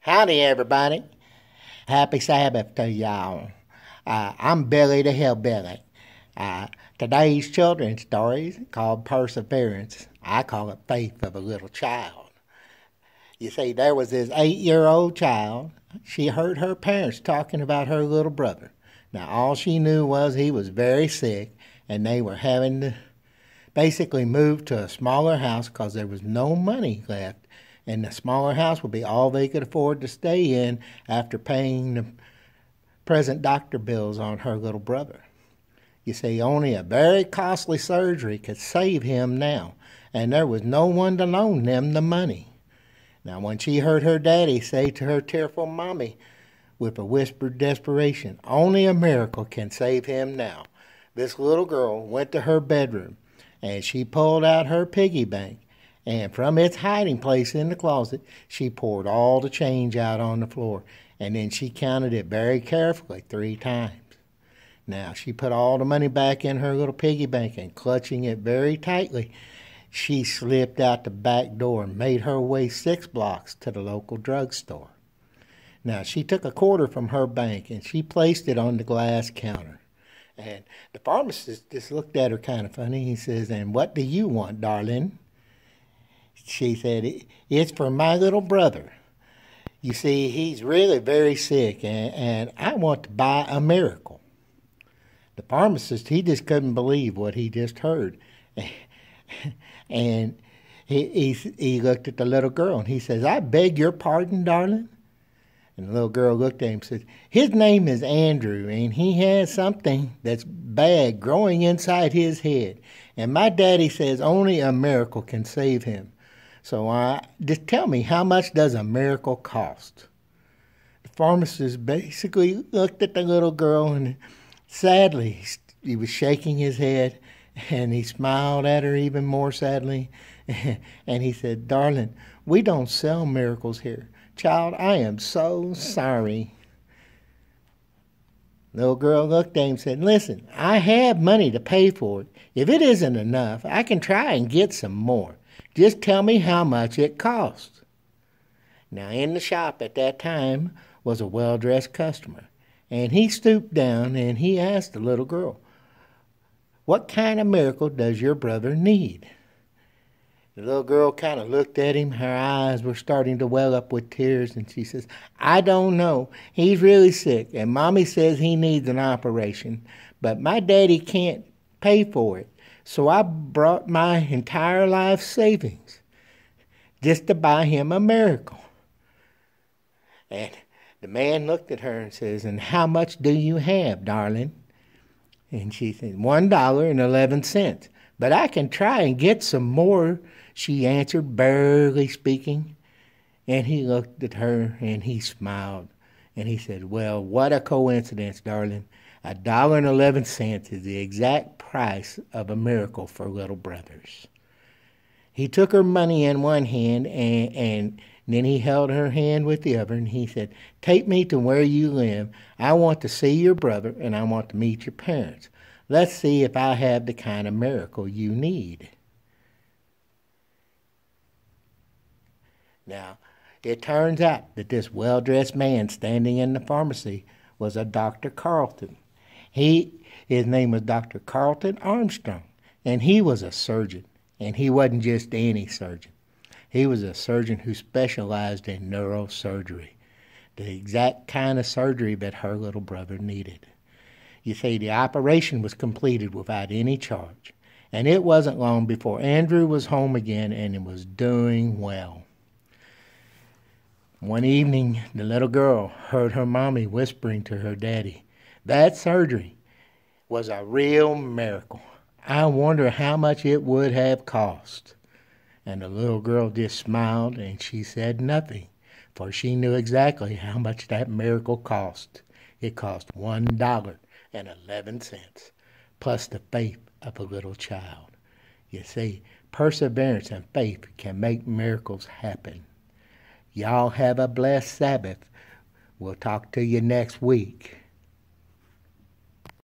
Howdy, everybody. Happy Sabbath to y'all. I'm Billy the Hillbilly. Today's children's story is called Perseverance. I call it Faith of a Little Child. You see, there was this 8-year-old child. She heard her parents talking about her little brother. Now, all she knew was he was very sick, and they were having to basically move to a smaller house because there was no money left. And the smaller house would be all they could afford to stay in after paying the present doctor bills on her little brother. You see, only a very costly surgery could save him now, and there was no one to loan them the money. Now, when she heard her daddy say to her tearful mommy with a whispered desperation, "Only a miracle can save him now," this little girl went to her bedroom, and she pulled out her piggy bank. And from its hiding place in the closet, she poured all the change out on the floor, and then she counted it very carefully 3 times. Now, she put all the money back in her little piggy bank, and clutching it very tightly, she slipped out the back door and made her way 6 blocks to the local drugstore. Now, she took a quarter from her bank, and she placed it on the glass counter. And the pharmacist just looked at her kind of funny. He says, "And what do you want, darling?" She said, "It's for my little brother. You see, he's really very sick, and I want to buy a miracle." The pharmacist, he just couldn't believe what he just heard. And he looked at the little girl, and he says, "I beg your pardon, darling?" And the little girl looked at him and said, "His name is Andrew, and he has something that's bad growing inside his head. And my daddy says only a miracle can save him. So just tell me, how much does a miracle cost?" The pharmacist basically looked at the little girl, and sadly, he was shaking his head, and he smiled at her even more sadly. And he said, "Darling, we don't sell miracles here. Child, I am so sorry." The little girl looked at him and said, "Listen, I have money to pay for it. If it isn't enough, I can try and get some more. Just tell me how much it costs." Now, in the shop at that time was a well-dressed customer, and he stooped down and he asked the little girl, "What kind of miracle does your brother need?" The little girl kind of looked at him. Her eyes were starting to well up with tears, and she says, "I don't know. He's really sick, and Mommy says he needs an operation, but my daddy can't pay for it. So I brought my entire life savings just to buy him a miracle." And the man looked at her and says, "And how much do you have, darling?" And she said, $1.11. "But I can try and get some more," she answered, barely speaking. And he looked at her and he smiled. And he said, "Well, what a coincidence, darling. $1.11 is the exact price of a miracle for little brothers." He took her money in one hand, and then he held her hand with the other, and he said, "Take me to where you live. I want to see your brother, and I want to meet your parents. Let's see if I have the kind of miracle you need." Now, it turns out that this well-dressed man standing in the pharmacy was a Dr. Carlton. His name was Dr. Carlton Armstrong, and he was a surgeon, and he wasn't just any surgeon. He was a surgeon who specialized in neurosurgery, the exact kind of surgery that her little brother needed. You see, the operation was completed without any charge, and it wasn't long before Andrew was home again and was doing well. One evening, the little girl heard her mommy whispering to her daddy, "That surgery was a real miracle. I wonder how much it would have cost." And the little girl just smiled, and she said nothing, for she knew exactly how much that miracle cost. It cost $1.11, plus the faith of a little child. You see, perseverance and faith can make miracles happen. Y'all have a blessed Sabbath. We'll talk to you next week.